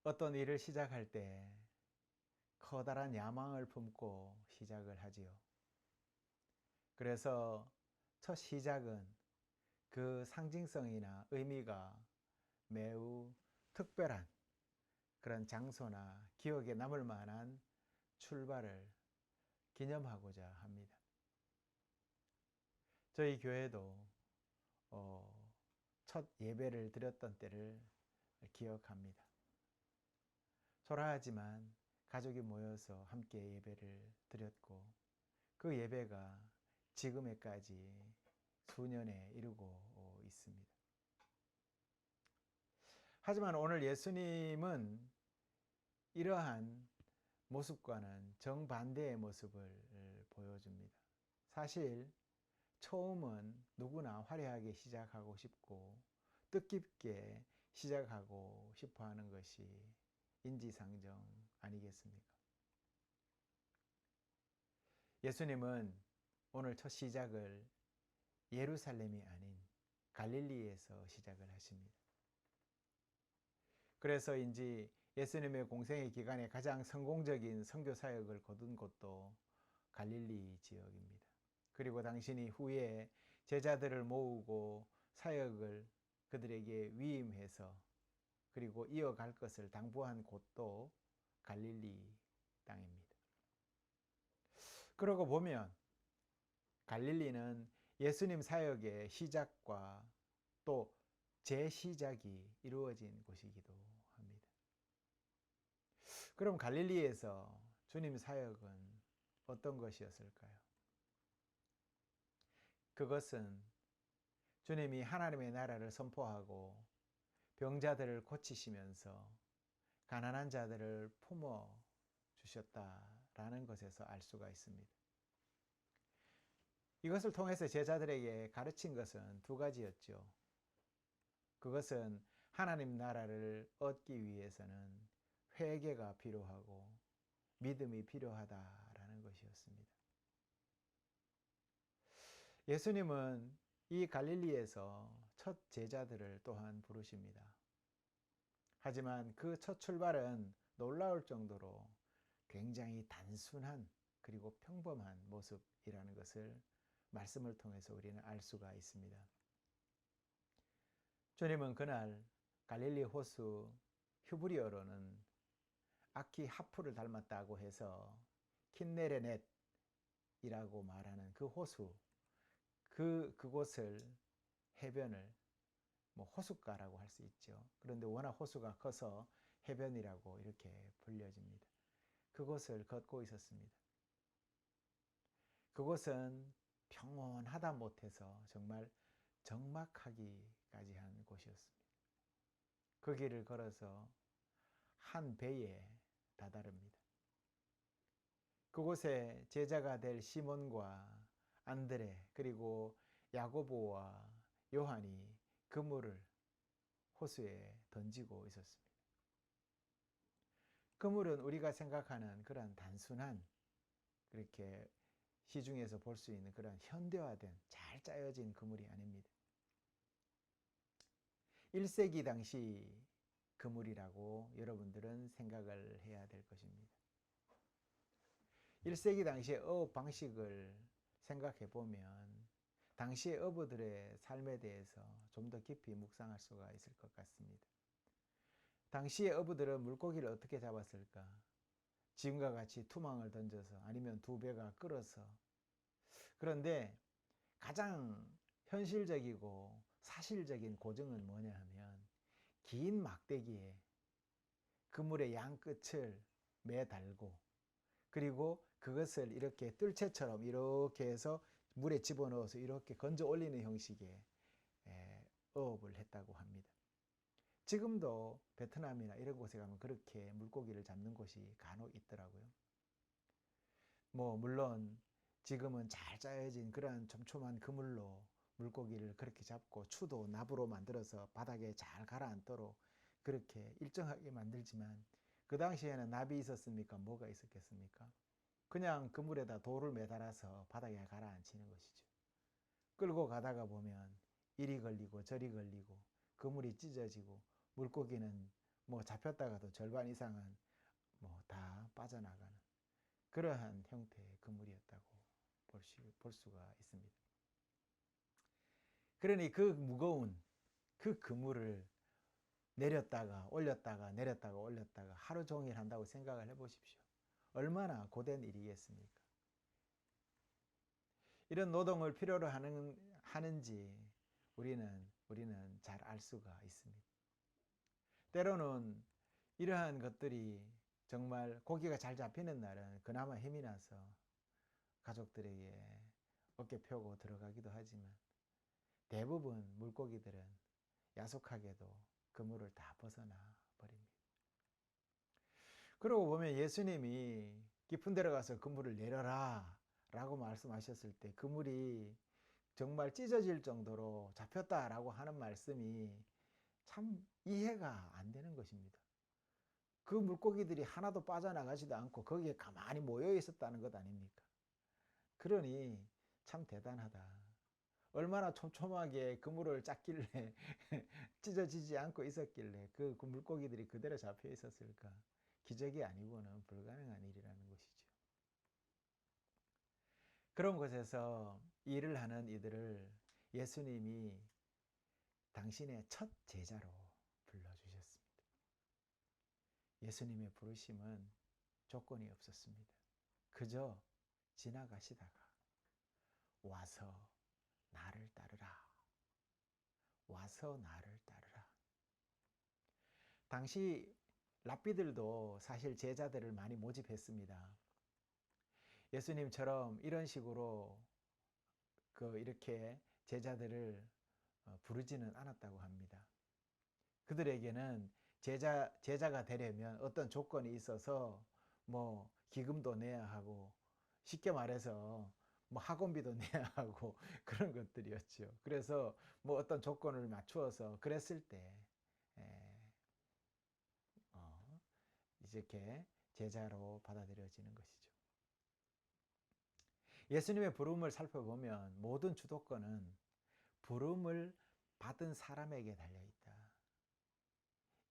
어떤 일을 시작할 때 커다란 야망을 품고 시작을 하지요. 그래서 첫 시작은 그 상징성이나 의미가 매우 특별한 그런 장소나 기억에 남을 만한 출발을 기념하고자 합니다. 저희 교회도 첫 예배를 드렸던 때를 기억합니다. 초라하지만 가족이 모여서 함께 예배를 드렸고 그 예배가 지금에까지 수년에 이르고 있습니다. 하지만 오늘 예수님은 이러한 모습과는 정반대의 모습을 보여줍니다. 사실 처음은 누구나 화려하게 시작하고 싶고 뜻깊게 시작하고 싶어 하는 것이 인지상정 아니겠습니까? 예수님은 오늘 첫 시작을 예루살렘이 아닌 갈릴리에서 시작을 하십니다. 그래서인지 예수님의 공생의 기간에 가장 성공적인 선교 사역을 거둔 곳도 갈릴리 지역입니다. 그리고 당신이 후에 제자들을 모으고 사역을 그들에게 위임해서 그리고 이어갈 것을 당부한 곳도 갈릴리 땅입니다. 그러고 보면 갈릴리는 예수님 사역의 시작과 또 재시작이 이루어진 곳이기도 합니다. 그럼 갈릴리에서 주님 사역은 어떤 것이었을까요? 그것은 주님이 하나님의 나라를 선포하고 병자들을 고치시면서 가난한 자들을 품어 주셨다라는 것에서 알 수가 있습니다. 이것을 통해서 제자들에게 가르친 것은 두 가지였죠. 그것은 하나님 나라를 얻기 위해서는 회개가 필요하고 믿음이 필요하다라는 것이었습니다. 예수님은 이 갈릴리에서 첫 제자들을 또한 부르십니다. 하지만 그 첫 출발은 놀라울 정도로 굉장히 단순한 그리고 평범한 모습이라는 것을 말씀을 통해서 우리는 알 수가 있습니다. 주님은 그날 갈릴리 호수 휴브리어로는 아키 하프를 닮았다고 해서 킨네레넷이라고 말하는 그 호수 그곳을 해변을 호숫가라고 할 수 있죠. 그런데 워낙 호수가 커서 해변이라고 이렇게 불려집니다. 그곳을 걷고 있었습니다. 그곳은 평온하다 못해서 정말 적막하기까지 한 곳이었습니다. 그 길을 걸어서 한 배에 다다릅니다. 그곳에 제자가 될 시몬과 안드레 그리고 야고보와 요한이 그물을 호수에 던지고 있었습니다. 그물은 우리가 생각하는 그런 단순한 그렇게 시중에서 볼 수 있는 그런 현대화된 잘 짜여진 그물이 아닙니다. 1세기 당시 그물이라고 여러분들은 생각을 해야 될 것입니다. 1세기 당시의 어업 방식을 생각해 보면 당시의 어부들의 삶에 대해서 좀 더 깊이 묵상할 수가 있을 것 같습니다. 당시의 어부들은 물고기를 어떻게 잡았을까? 지금과 같이 투망을 던져서 아니면 두 배가 끌어서. 그런데 가장 현실적이고 사실적인 고증은 뭐냐 하면 긴 막대기에 그물의 양 끝을 매달고 그리고 그것을 이렇게 뜰채처럼 이렇게 해서 물에 집어넣어서 이렇게 건져 올리는 형식의 어업을 했다고 합니다. 지금도 베트남이나 이런 곳에 가면 그렇게 물고기를 잡는 곳이 간혹 있더라고요. 물론 지금은 잘 짜여진 그런 촘촘한 그물로 물고기를 그렇게 잡고 추도 납으로 만들어서 바닥에 잘 가라앉도록 그렇게 일정하게 만들지만 그 당시에는 납이 있었습니까? 뭐가 있었겠습니까? 그냥 그물에다 돌을 매달아서 바닥에 가라앉히는 것이죠. 끌고 가다가 보면 이리 걸리고 저리 걸리고 그물이 찢어지고 물고기는 뭐 잡혔다가도 절반 이상은 뭐 다 빠져나가는 그러한 형태의 그물이었다고 볼 수가 있습니다. 그러니 그 무거운 그 그물을 내렸다가 올렸다가 내렸다가 올렸다가 하루 종일 한다고 생각을 해보십시오. 얼마나 고된 일이겠습니까? 이런 노동을 필요로 하는지 우리는 잘 알 수가 있습니다. 때로는 이러한 것들이 정말 고기가 잘 잡히는 날은 그나마 힘이 나서 가족들에게 어깨 펴고 들어가기도 하지만 대부분 물고기들은 야속하게도 그물을 다 벗어나 버립니다. 그러고 보면 예수님이 깊은 데로 가서 그물을 내려라 라고 말씀하셨을 때 그물이 정말 찢어질 정도로 잡혔다라고 하는 말씀이 참 이해가 안 되는 것입니다. 그 물고기들이 하나도 빠져나가지도 않고 거기에 가만히 모여 있었다는 것 아닙니까? 그러니 참 대단하다. 얼마나 촘촘하게 그물을 짰길래 찢어지지 않고 있었길래 그 물고기들이 그대로 잡혀 있었을까? 기적이 아니고는 불가능한 일이라는 것이죠. 그런 곳에서 일을 하는 이들을 예수님이 당신의 첫 제자로 불러주셨습니다. 예수님의 부르심은 조건이 없었습니다. 그저 지나가시다가 와서 나를 따르라. 와서 나를 따르라. 당시 랍비들도 사실 제자들을 많이 모집했습니다. 예수님처럼 이런 식으로 이렇게 제자들을 부르지는 않았다고 합니다. 그들에게는 제자가 되려면 어떤 조건이 있어서 뭐 기금도 내야 하고 쉽게 말해서 뭐 학원비도 내야 하고 그런 것들이었죠. 그래서 뭐 어떤 조건을 맞추어서 그랬을 때 이렇게 제자로 받아들여지는 것이죠. 예수님의 부름을 살펴보면 모든 주도권은 부름을 받은 사람에게 달려있다.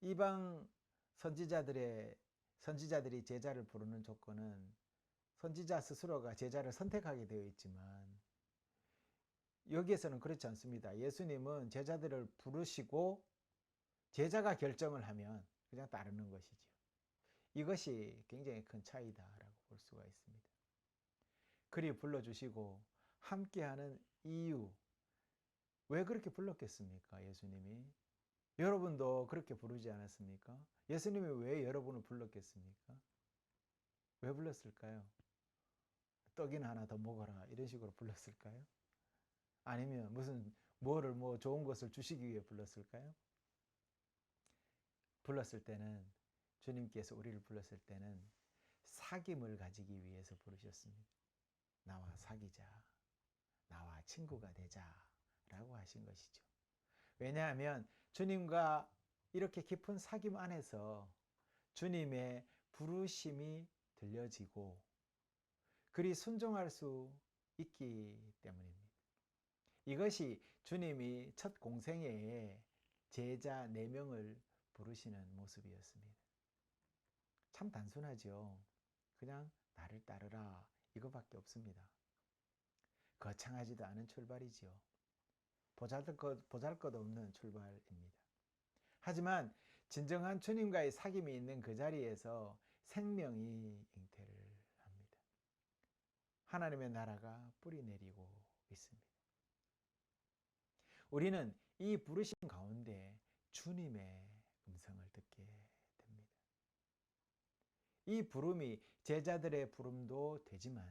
이방 선지자들이 제자를 부르는 조건은 선지자 스스로가 제자를 선택하게 되어 있지만 여기에서는 그렇지 않습니다. 예수님은 제자들을 부르시고 제자가 결정을 하면 그냥 따르는 것이죠. 이것이 굉장히 큰 차이다라고 볼 수가 있습니다. 그리 불러주시고 함께하는 이유, 왜 그렇게 불렀겠습니까? 예수님이 여러분도 그렇게 부르지 않았습니까? 예수님이 왜 여러분을 불렀겠습니까? 왜 불렀을까요? 떡이나 하나 더 먹어라 이런 식으로 불렀을까요? 아니면 무슨 뭐 좋은 것을 주시기 위해 불렀을까요? 불렀을 때는 주님께서 우리를 불렀을 때는 사귐을 가지기 위해서 부르셨습니다. 나와 사귀자, 나와 친구가 되자 라고 하신 것이죠. 왜냐하면 주님과 이렇게 깊은 사귐 안에서 주님의 부르심이 들려지고 그리 순종할 수 있기 때문입니다. 이것이 주님이 첫 공생애에 제자 4명을 부르시는 모습이었습니다. 참 단순하죠. 그냥 나를 따르라 이거밖에 없습니다. 거창하지도 않은 출발이지요. 보잘것 없는 출발입니다. 하지만 진정한 주님과의 사귐이 있는 그 자리에서 생명이 잉태를 합니다. 하나님의 나라가 뿌리 내리고 있습니다. 우리는 이 부르심 가운데 주님의 음성을 듣게 됩니다. 이 부름이 제자들의 부름도 되지만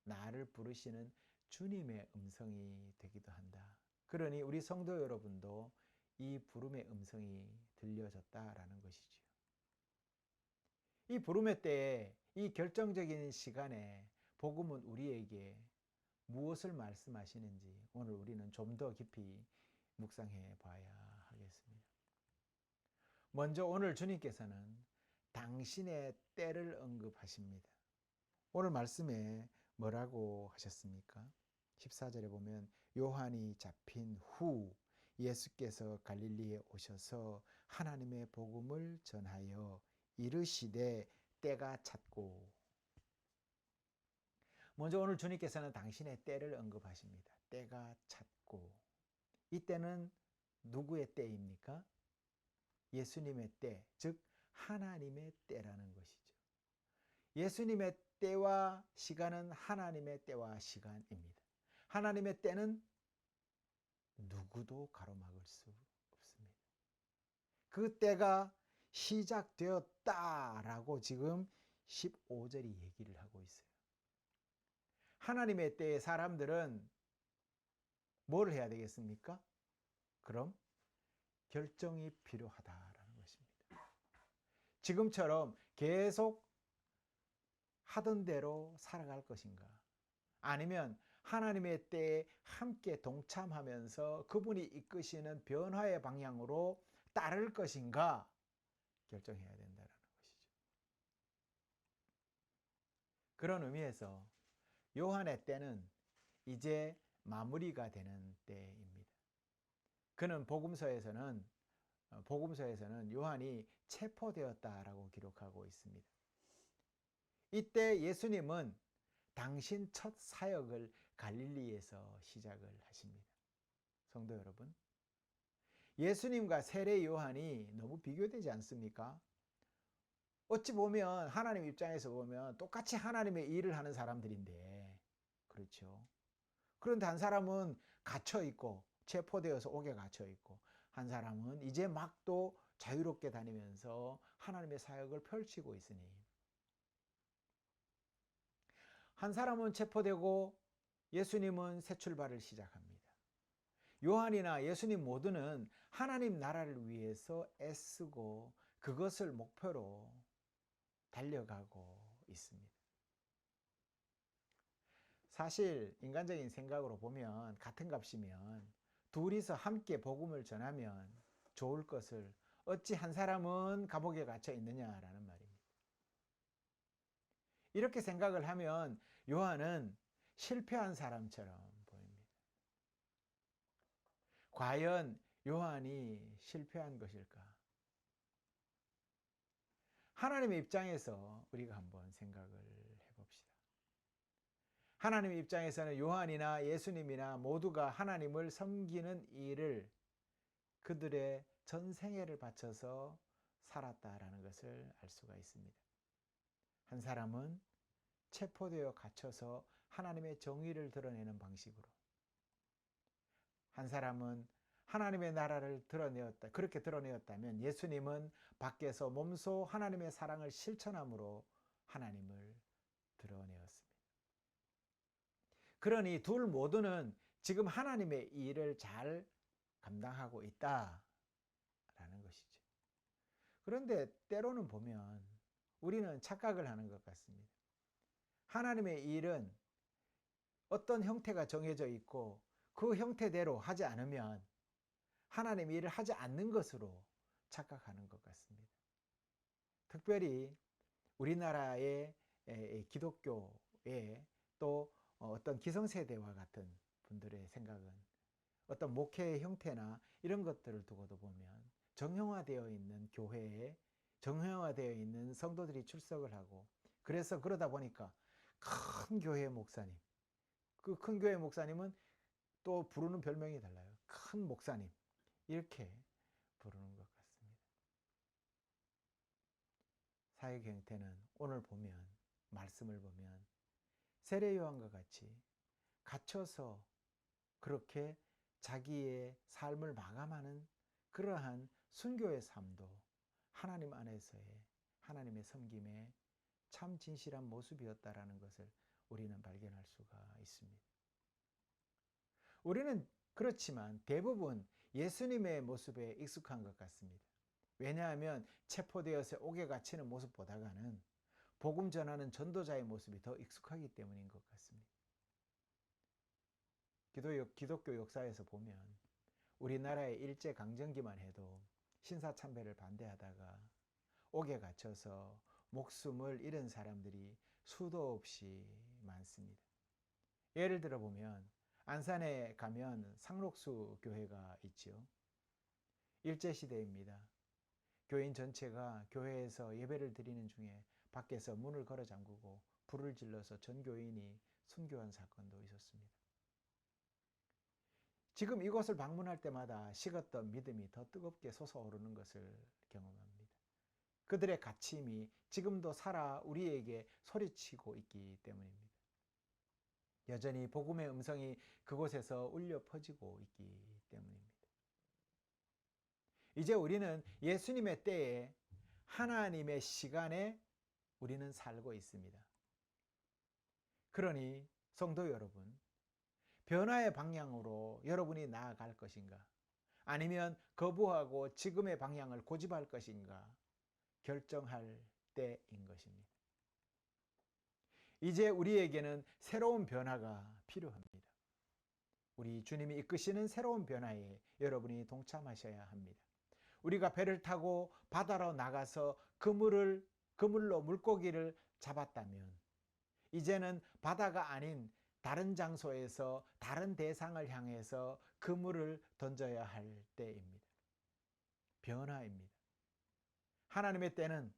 나를 부르시는 주님의 음성이 되기도 한다. 그러니 우리 성도 여러분도 이 부름의 음성이 들려졌다라는 것이지요. 이 부름의 때에 이 결정적인 시간에 복음은 우리에게 무엇을 말씀하시는지 오늘 우리는 좀 더 깊이 묵상해 봐야 하겠습니다. 먼저 오늘 주님께서는 당신의 때를 언급하십니다. 오늘 말씀에 뭐라고 하셨습니까? 14절에 보면 요한이 잡힌 후 예수께서 갈릴리에 오셔서 하나님의 복음을 전하여 이르시되 때가 찼고. 먼저 오늘 주님께서는 당신의 때를 언급하십니다. 때가 찼고. 이 때는 누구의 때입니까? 예수님의 때, 즉 하나님의 때라는 것이죠. 예수님의 때와 시간은 하나님의 때와 시간입니다. 하나님의 때는 누구도 가로막을 수 없습니다. 그 때가 시작되었다라고 지금 15절이 얘기를 하고 있어요. 하나님의 때에 사람들은 뭘 해야 되겠습니까? 그럼 결정이 필요하다라는 것입니다. 지금처럼 계속 하던 대로 살아갈 것인가? 아니면 하나님의 때에 함께 동참하면서 그분이 이끄시는 변화의 방향으로 따를 것인가? 결정해야 된다는 것이죠. 그런 의미에서 요한의 때는 이제 마무리가 되는 때입니다. 그는 복음서에서는 요한이 체포되었다라고 기록하고 있습니다. 이때 예수님은 당신 첫 사역을 갈릴리에서 시작을 하십니다. 성도 여러분, 예수님과 세례 요한이 너무 비교되지 않습니까? 어찌 보면 하나님 입장에서 보면 똑같이 하나님의 일을 하는 사람들인데, 그렇죠. 그런데 한 사람은 갇혀 있고 체포되어서 옥에 갇혀 있고, 한 사람은 이제 막 또 자유롭게 다니면서 하나님의 사역을 펼치고 있으니, 한 사람은 체포되고 예수님은 새 출발을 시작합니다. 요한이나 예수님 모두는 하나님 나라를 위해서 애쓰고 그것을 목표로 달려가고 있습니다. 사실 인간적인 생각으로 보면 같은 값이면 둘이서 함께 복음을 전하면 좋을 것을 어찌 한 사람은 감옥에 갇혀 있느냐라는 말입니다. 이렇게 생각을 하면 요한은 실패한 사람처럼 보입니다. 과연 요한이 실패한 것일까? 하나님의 입장에서 우리가 한번 생각을 해봅시다. 하나님의 입장에서는 요한이나 예수님이나 모두가 하나님을 섬기는 일을 그들의 전생애를 바쳐서 살았다라는 것을 알 수가 있습니다. 한 사람은 체포되어 갇혀서 하나님의 정의를 드러내는 방식으로, 한 사람은 하나님의 나라를 그렇게 드러내었다면 예수님은 밖에서 몸소 하나님의 사랑을 실천함으로 하나님을 드러내었습니다. 그러니 둘 모두는 지금 하나님의 일을 잘 감당하고 있다라는 것이죠. 그런데 때로는 보면 우리는 착각을 하는 것 같습니다. 하나님의 일은 어떤 형태가 정해져 있고 그 형태대로 하지 않으면 하나님의 일을 하지 않는 것으로 착각하는 것 같습니다. 특별히 우리나라의 기독교의 또 어떤 기성세대와 같은 분들의 생각은 어떤 목회의 형태나 이런 것들을 두고도 보면 정형화되어 있는 교회에 정형화되어 있는 성도들이 출석을 하고, 그래서 그러다 보니까 큰 교회 목사님, 그 큰 교회 목사님은 또 부르는 별명이 달라요. 큰 목사님, 이렇게 부르는 것 같습니다. 사역 형태는 오늘 보면, 말씀을 보면 세례 요한과 같이 갇혀서 그렇게 자기의 삶을 마감하는 그러한 순교의 삶도 하나님 안에서의 하나님의 섬김의 참 진실한 모습이었다라는 것을 우리는 발견할 수가 있습니다. 우리는 그렇지만 대부분 예수님의 모습에 익숙한 것 같습니다. 왜냐하면 체포되어서 옥에 갇히는 모습보다는 복음 전하는 전도자의 모습이 더 익숙하기 때문인 것 같습니다. 기독교 역사에서 보면 우리나라의 일제강점기만 해도 신사참배를 반대하다가 옥에 갇혀서 목숨을 잃은 사람들이 수도 없이 많습니다. 예를 들어 보면 안산에 가면 상록수 교회가 있죠. 일제시대입니다. 교인 전체가 교회에서 예배를 드리는 중에 밖에서 문을 걸어 잠그고 불을 질러서 전 교인이 순교한 사건도 있었습니다. 지금 이곳을 방문할 때마다 식었던 믿음이 더 뜨겁게 솟아오르는 것을 경험합니다. 그들의 가치임이 지금도 살아 우리에게 소리치고 있기 때문입니다. 여전히 복음의 음성이 그곳에서 울려 퍼지고 있기 때문입니다. 이제 우리는 예수님의 때에 하나님의 시간에 우리는 살고 있습니다. 그러니 성도 여러분, 변화의 방향으로 여러분이 나아갈 것인가? 아니면 거부하고 지금의 방향을 고집할 것인가? 결정할 때인 것입니다. 이제 우리에게는 새로운 변화가 필요합니다. 우리 주님이 이끄시는 새로운 변화에 여러분이 동참하셔야 합니다. 우리가 배를 타고 바다로 나가서 그물로 물고기를 잡았다면 이제는 바다가 아닌 다른 장소에서 다른 대상을 향해서 그물을 던져야 할 때입니다. 변화입니다. 하나님의 때는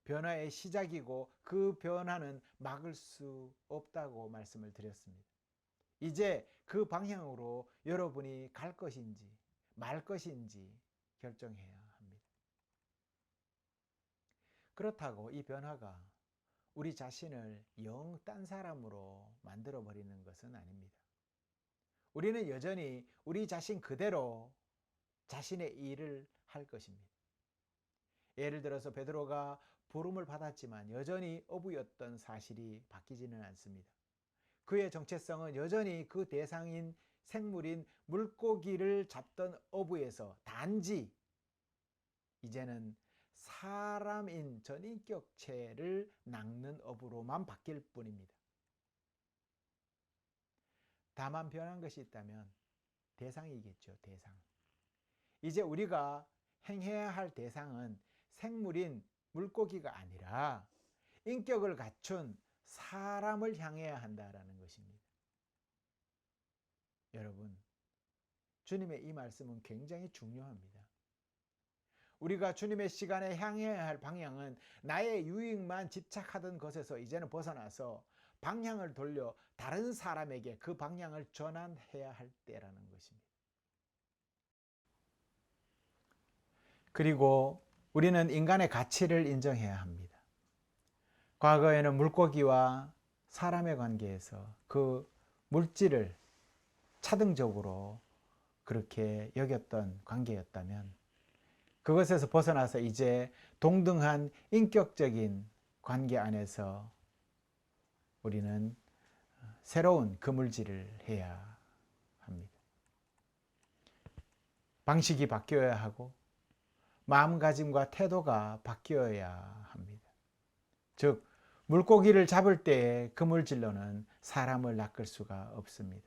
변화의 시작이고 그 변화는 막을 수 없다고 말씀을 드렸습니다. 이제 그 방향으로 여러분이 갈 것인지 말 것인지 결정해야 합니다. 그렇다고 이 변화가 우리 자신을 영 딴 사람으로 만들어 버리는 것은 아닙니다. 우리는 여전히 우리 자신 그대로 자신의 일을 할 것입니다. 예를 들어서 베드로가 부름을 받았지만 여전히 어부였던 사실이 바뀌지는 않습니다. 그의 정체성은 여전히 그 대상인 생물인 물고기를 잡던 어부에서 단지 이제는 사람인 전인격체를 낚는 어부로만 바뀔 뿐입니다. 다만 변한 것이 있다면 대상이겠죠. 대상. 이제 우리가 행해야 할 대상은 생물인 물고기가 아니라 인격을 갖춘 사람을 향해야 한다라는 것입니다. 여러분, 주님의 이 말씀은 굉장히 중요합니다. 우리가 주님의 시간에 향해야 할 방향은 나의 유익만 집착하던 것에서 이제는 벗어나서 방향을 돌려 다른 사람에게 그 방향을 전환해야 할 때라는 것입니다. 그리고 우리는 인간의 가치를 인정해야 합니다. 과거에는 물고기와 사람의 관계에서 그 물질을 차등적으로 그렇게 여겼던 관계였다면 그것에서 벗어나서 이제 동등한 인격적인 관계 안에서 우리는 새로운 그물질을 해야 합니다. 방식이 바뀌어야 하고 마음가짐과 태도가 바뀌어야 합니다. 즉 물고기를 잡을 때의 그물질로는 사람을 낚을 수가 없습니다.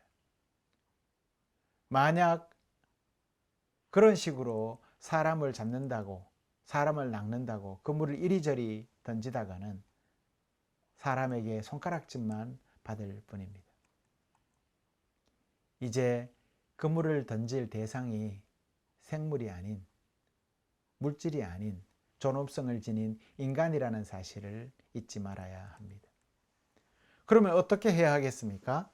만약 그런 식으로 사람을 잡는다고 사람을 낚는다고 그물을 이리저리 던지다가는 사람에게 손가락질만 받을 뿐입니다. 이제 그물을 던질 대상이 생물이 아닌 물질이 아닌 존엄성을 지닌 인간이라는 사실을 잊지 말아야 합니다. 그러면 어떻게 해야 하겠습니까?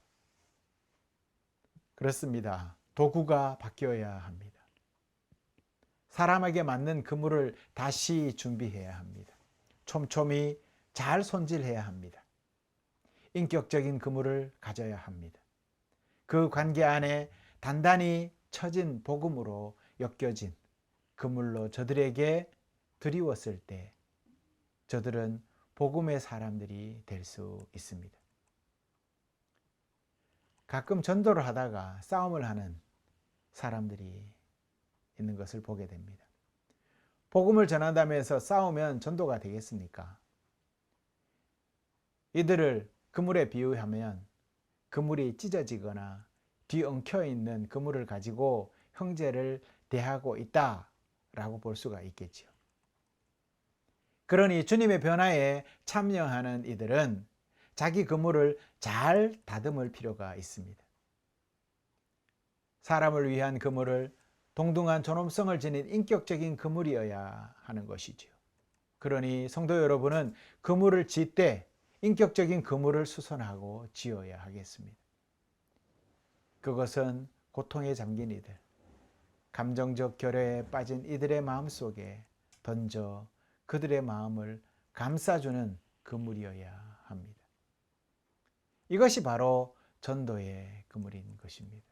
그렇습니다. 도구가 바뀌어야 합니다. 사람에게 맞는 그물을 다시 준비해야 합니다. 촘촘히 잘 손질해야 합니다. 인격적인 그물을 가져야 합니다. 그 관계 안에 단단히 쳐진 복음으로 엮여진 그물로 저들에게 드리웠을 때 저들은 복음의 사람들이 될 수 있습니다. 가끔 전도를 하다가 싸움을 하는 사람들이 있는 것을 보게 됩니다. 복음을 전한다면서 싸우면 전도가 되겠습니까? 이들을 그물에 비유하면 그물이 찢어지거나 뒤엉켜 있는 그물을 가지고 형제를 대하고 있다라고 볼 수가 있겠지요. 그러니 주님의 변화에 참여하는 이들은 자기 그물을 잘 다듬을 필요가 있습니다. 사람을 위한 그물을 동등한 존엄성을 지닌 인격적인 그물이어야 하는 것이지요. 그러니 성도 여러분은 그물을 질 때 인격적인 그물을 수선하고 지어야 하겠습니다. 그것은 고통에 잠긴 이들, 감정적 결여에 빠진 이들의 마음속에 던져 그들의 마음을 감싸주는 그물이어야 합니다. 이것이 바로 전도의 그물인 것입니다.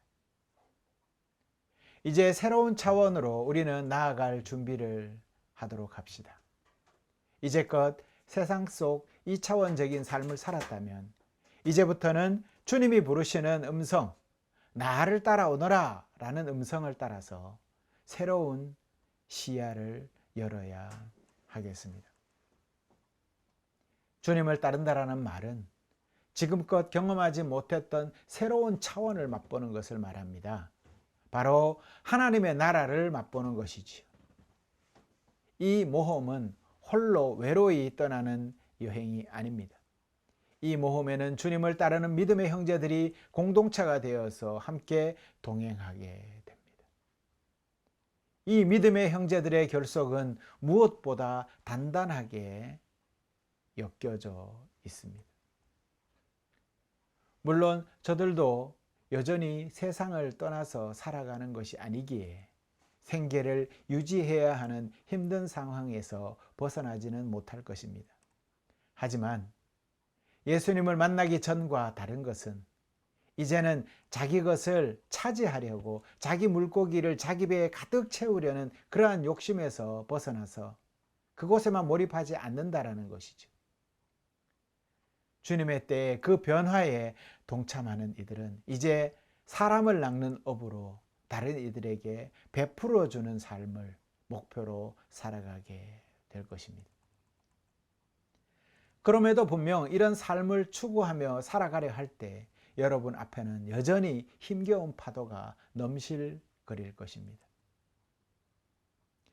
이제 새로운 차원으로 우리는 나아갈 준비를 하도록 합시다. 이제껏 세상 속 2차원적인 삶을 살았다면 이제부터는 주님이 부르시는 음성, 나를 따라오너라 라는 음성을 따라서 새로운 시야를 열어야 하겠습니다. 주님을 따른다라는 말은 지금껏 경험하지 못했던 새로운 차원을 맛보는 것을 말합니다. 바로 하나님의 나라를 맛보는 것이지요. 이 모험은 홀로 외로이 떠나는 여행이 아닙니다. 이 모험에는 주님을 따르는 믿음의 형제들이 공동체가 되어서 함께 동행하게 됩니다. 이 믿음의 형제들의 결속은 무엇보다 단단하게 엮여져 있습니다. 물론 저들도 여전히 세상을 떠나서 살아가는 것이 아니기에 생계를 유지해야 하는 힘든 상황에서 벗어나지는 못할 것입니다. 하지만 예수님을 만나기 전과 다른 것은 이제는 자기 것을 차지하려고 자기 물고기를 자기 배에 가득 채우려는 그러한 욕심에서 벗어나서 그곳에만 몰입하지 않는다라는 것이죠. 주님의 때에 그 변화에 동참하는 이들은 이제 사람을 낚는 업으로 다른 이들에게 베풀어 주는 삶을 목표로 살아가게 될 것입니다. 그럼에도 분명 이런 삶을 추구하며 살아가려 할 때 여러분 앞에는 여전히 힘겨운 파도가 넘실거릴 것입니다.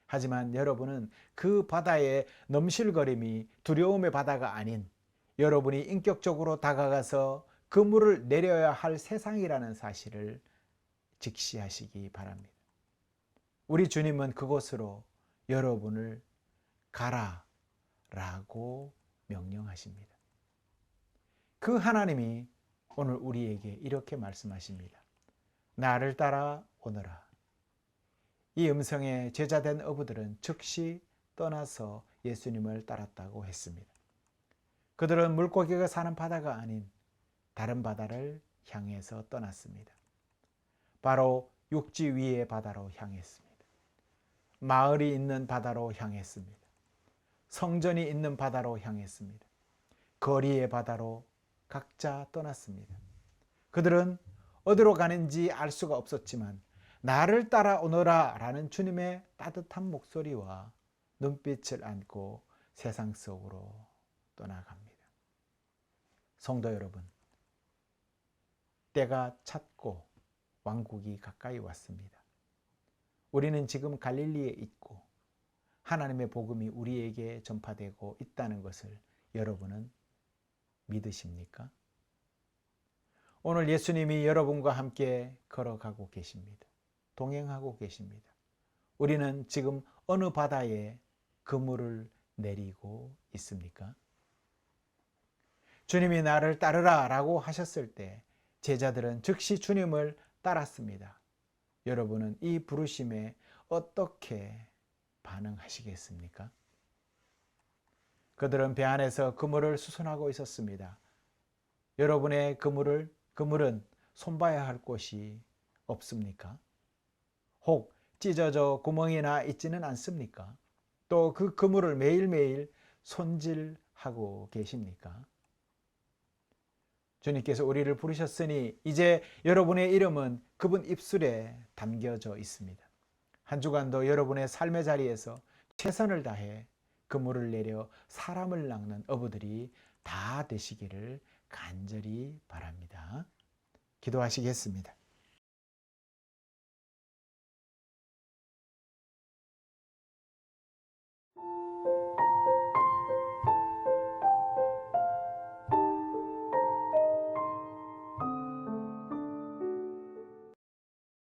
하지만 여러분은 그 바다의 넘실거림이 두려움의 바다가 아닌 여러분이 인격적으로 다가가서 그물을 내려야 할 세상이라는 사실을 직시하시기 바랍니다. 우리 주님은 그곳으로 여러분을 가라라고 명령하십니다. 그 하나님이 오늘 우리에게 이렇게 말씀하십니다. 나를 따라 오너라. 이 음성에 제자된 어부들은 즉시 떠나서 예수님을 따랐다고 했습니다. 그들은 물고기가 사는 바다가 아닌 다른 바다를 향해서 떠났습니다. 바로 육지 위의 바다로 향했습니다. 마을이 있는 바다로 향했습니다. 성전이 있는 바다로 향했습니다. 거리의 바다로 각자 떠났습니다. 그들은 어디로 가는지 알 수가 없었지만 나를 따라오너라 라는 주님의 따뜻한 목소리와 눈빛을 안고 세상 속으로 떠나갑니다. 성도 여러분, 때가 찼고 왕국이 가까이 왔습니다. 우리는 지금 갈릴리에 있고 하나님의 복음이 우리에게 전파되고 있다는 것을 여러분은 믿으십니까? 오늘 예수님이 여러분과 함께 걸어가고 계십니다. 동행하고 계십니다. 우리는 지금 어느 바다에 그물을 내리고 있습니까? 주님이 나를 따르라 라고 하셨을 때 제자들은 즉시 주님을 따랐습니다. 여러분은 이 부르심에 어떻게 반응하시겠습니까? 그들은 배 안에서 그물을 수선하고 있었습니다. 여러분의 그물은 손봐야 할 곳이 없습니까? 혹 찢어져 구멍이나 있지는 않습니까? 또 그 그물을 매일매일 손질하고 계십니까? 주님께서 우리를 부르셨으니 이제 여러분의 이름은 그분 입술에 담겨져 있습니다. 한 주간도 여러분의 삶의 자리에서 최선을 다해 그물을 내려 사람을 낚는 어부들이 다 되시기를 간절히 바랍니다. 기도하시겠습니다.